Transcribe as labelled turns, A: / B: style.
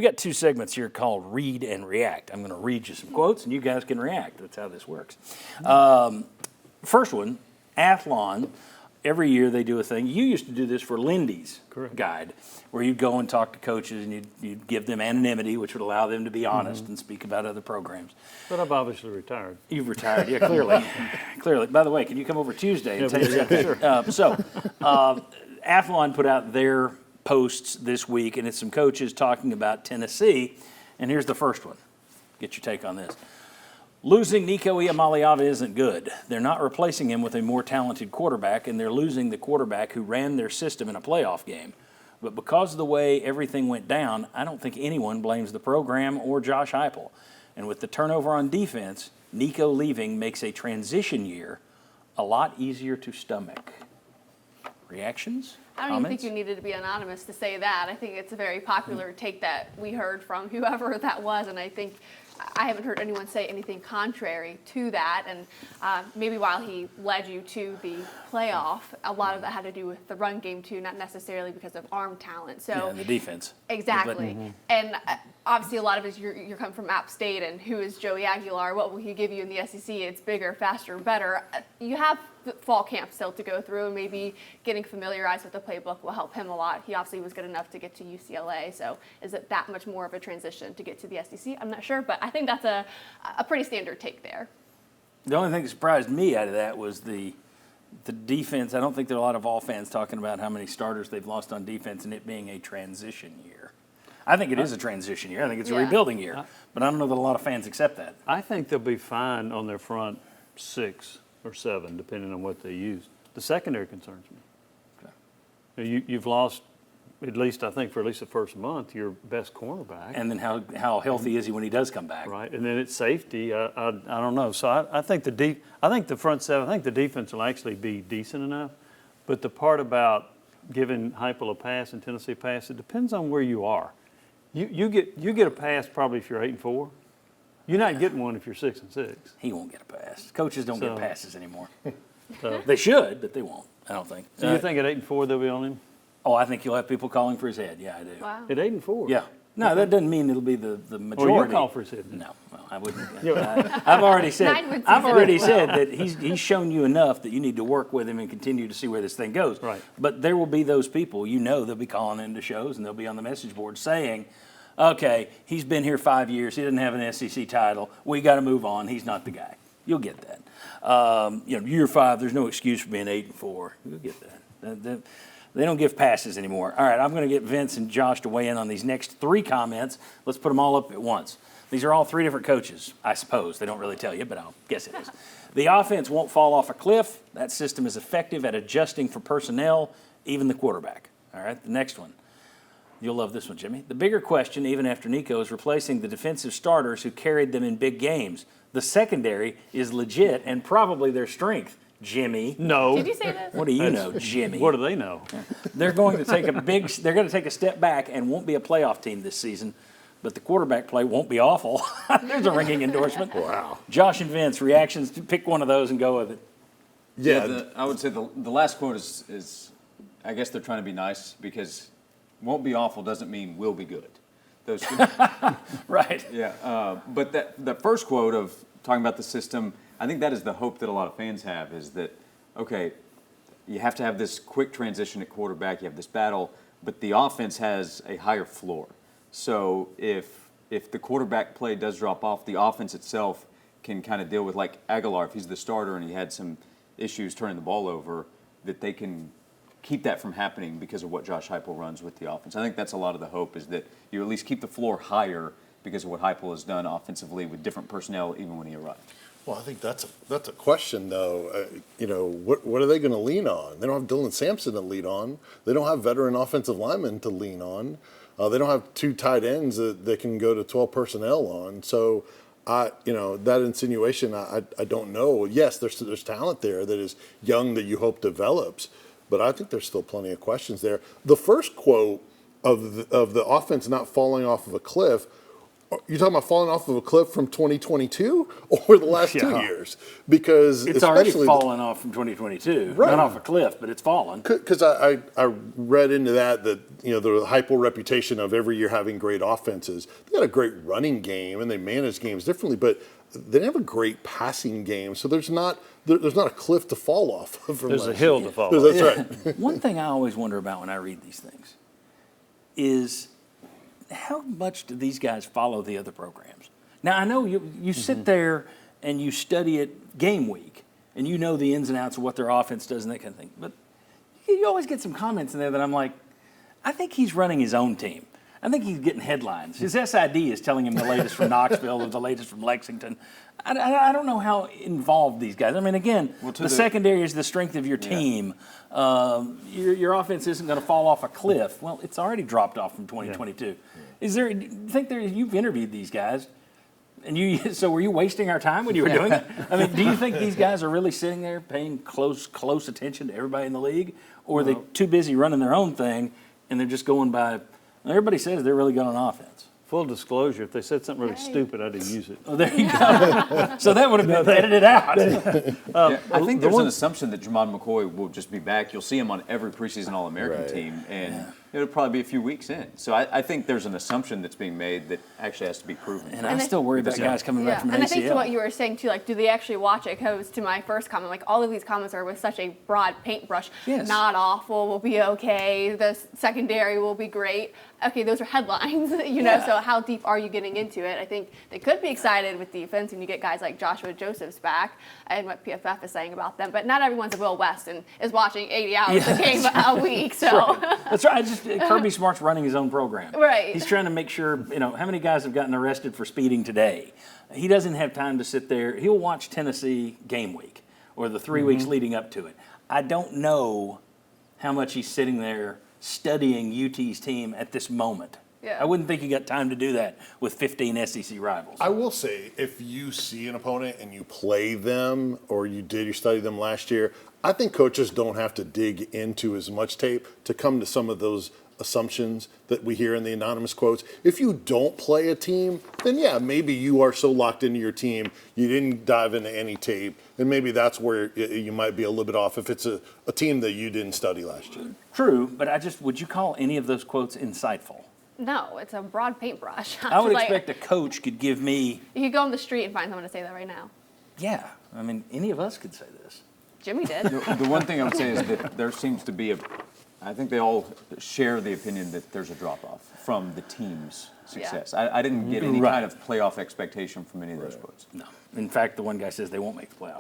A: We got two segments here called Read and React. I'm going to read you some quotes, and you guys can react. That's how this works. First one, Athlon. Every year they do a thing. You used to do this for Lindy's guide, where you'd go and talk to coaches and you'd give them anonymity, which would allow them to be honest and speak about other programs.
B: But I've obviously retired.
A: You've retired, yeah, clearly. Clearly. By the way, can you come over Tuesday and take
B: sure.
A: Athlon put out their posts this week, and it's some coaches talking about Tennessee. And here's the first one. Get your take on this. Losing Nico Iamaleava isn't good. They're not replacing him with a more talented quarterback, and they're losing the quarterback who ran their system in a playoff game. But because of the way everything went down, I don't think anyone blames the program or Josh Heupel. And with the turnover on defense, Nico leaving makes a transition year a lot easier to stomach. Reactions?
C: I don't even think you needed to be anonymous to say that. I think it's a very popular take that we heard from whoever that was, and I think I haven't heard anyone say anything contrary to that. And maybe while he led you to the playoff, a lot of that had to do with the run game too, not necessarily because of arm talent. So
A: and the defense.
C: Exactly. And obviously a lot of it is you're coming from App State, and who is Joey Aguilar? What will he give you in the SEC? It's bigger, faster, better. You have the fall camp still to go through, and maybe getting familiarized with the playbook will help him a lot. He obviously was good enough to get to UCLA, so is it that much more of a transition to get to the SEC? I'm not sure, but I think that's a pretty standard take there.
A: The only thing that surprised me out of that was the defense. I don't think there are a lot of Vol fans talking about how many starters they've lost on defense and it being a transition year. I think it is a transition year. I think it's a rebuilding year. But I don't know that a lot of fans accept that.
B: I think they'll be fine on their front 6 or 7, depending on what they use. The secondary concerns me. Okay. You've lost, at least I think for at least the first month, your best cornerback.
A: And then how healthy is he when he does come back?
B: Right, and then it's safety. I don't know. So I think the front 7. I think the defense will actually be decent enough. But the part about giving Heupel a pass and Tennessee a pass, it depends on where you are. You get a pass probably if you're 8-4. You're not getting one if you're 6-6.
A: He won't get a pass. Coaches don't get passes anymore.
B: So,
A: they should, but they won't. I don't think.
B: So you think at 8-4 they'll be on him?
A: Oh, I think you'll have people calling for his head. Yeah, I do.
C: Wow.
B: At 8-4.
A: Yeah. No, that doesn't mean it'll be the majority.
B: Or you call for his head.
A: No, well, I wouldn't. I've already said. That he's shown you enough that you need to work with him and continue to see where this thing goes.
B: Right.
A: But there will be those people. They'll be calling into shows and they'll be on the message board saying, okay, he's been here 5 years. He doesn't have an SEC title. We got to move on. He's not the guy. You'll get that. Year 5, there's no excuse for being 8-4. You'll get that. They don't give passes anymore. All right, I'm going to get Vince and Josh to weigh in on these next 3 comments. Let's put them all up at once. These are all 3 different coaches, I suppose. They don't really tell you, but I'll guess it is. The offense won't fall off a cliff. That system is effective at adjusting for personnel, even the quarterback. All right, the next one. You'll love this one, Jimmy. The bigger question, even after Nico, is replacing the defensive starters who carried them in big games. The secondary is legit and probably their strength, Jimmy.
B: No.
C: Did you say this?
A: What do you know, Jimmy?
B: What do they know?
A: They're going to take a step back and won't be a playoff team this season, but the quarterback play won't be awful. There's a ringing endorsement.
D: Wow.
A: Josh and Vince, reactions, pick one of those and go with it.
D: Yeah, I would say the last quote is, I guess they're trying to be nice because won't be awful doesn't mean will be good. Those two.
A: Right.
D: Yeah, but the first quote of talking about the system, I think that is the hope that a lot of fans have is that, okay, you have to have this quick transition at quarterback, you have this battle, but the offense has a higher floor. So if the quarterback play does drop off, the offense itself can kind of deal with, like Aguilar, if he's the starter and he had some issues turning the ball over, that they can keep that from happening because of what Josh Heupel runs with the offense. I think that's a lot of the hope is that you at least keep the floor higher because of what Heupel has done offensively with different personnel even when he arrived.
E: Well, I think that's a question, though. What are they going to lean on? They don't have Dylan Sampson to lean on. They don't have veteran offensive linemen to lean on. They don't have 2 tight ends that they can go to 12 personnel on. So, that insinuation, I don't know. Yes, there's talent there that is young that you hope develops, but I think there's still plenty of questions there. The first quote of the offense not falling off of a cliff, You're talking about falling off of a cliff from 2022 or the last 2
B: Yeah.
E: years? Because
A: It's already
E: especially
A: fallen off from 2022.
E: Right.
A: Not off a cliff, but it's fallen.
E: Because I read into that the hypo reputation of every year having great offenses. They got a great running game and they manage games differently, but they didn't have a great passing game. So there's not a cliff to fall off of.
B: There's a hill to fall off.
E: That's right.
A: One thing I always wonder about when I read these things is how much do these guys follow the other programs? Now, I know you sit there and you study it game week, and you know the ins and outs of what their offense does and that kind of thing. But you always get some comments in there that I'm like, I think he's running his own team. I think he's getting headlines. His SID is telling him the latest from Knoxville or the latest from Lexington. I don't know how involved these guys. I mean, again, the secondary is the strength of your team. Your offense isn't going to fall off a cliff. Well, it's already dropped off from 2022. Yeah. Do you think you've interviewed these guys, and so were you wasting our time when you were doing it? I mean, do you think these guys are really sitting there paying close attention to everybody in the league, or are they too busy running their own thing and they're just going by? Everybody says they're really good on offense.
B: Full disclosure, if they said something really stupid, I didn't use it.
A: Oh, there you go. So that would have been edited out.
D: I think there's an assumption that Jamon McCoy will just be back. You'll see him on every preseason All-American team, and it'll probably be a few weeks in. So I think there's an assumption that's being made that actually has to be proven.
A: And I still worry about guys coming back from an
C: And
A: ACL.
C: I think to what you were saying too, like, do they actually watch it? Goes to my first comment, like all of these comments are with such a broad paintbrush.
A: Yes.
C: Not awful, will be okay. The secondary will be great. Okay, those are headlines, you know. So how deep are you getting into it? I think they could be excited with defense, and you get guys like Joshua Josephs back, and what PFF is saying about them. But not everyone's a Will West and is watching 80 hours a game a week. So
A: That's right. Kirby Smart's running his own program.
C: Right.
A: He's trying to make sure, how many guys have gotten arrested for speeding today? He doesn't have time to sit there. He'll watch Tennessee game week or the 3 weeks leading up to it. I don't know how much he's sitting there studying UT's team at this moment.
C: Yeah.
A: I wouldn't think you got time to do that with 15 SEC rivals.
E: I will say, if you see an opponent and you play them or you studied them last year, I think coaches don't have to dig into as much tape to come to some of those assumptions that we hear in the anonymous quotes. If you don't play a team, then maybe you are so locked into your team, you didn't dive into any tape, and maybe that's where you might be a little bit off if it's a team that you didn't study last year.
A: True, but would you call any of those quotes insightful?
C: no, it's a broad paintbrush.
A: I would expect a coach could give me,
C: You could go on the street and find someone to say that right now.
A: I mean, any of us could say this.
C: Jimmy did.
D: The one thing I would say is that there seems to be I think they all share the opinion that there's a drop-off from the team's success. I didn't get any kind of playoff expectation from any of those quotes.
A: No. In fact, the one guy says they won't make the playoff.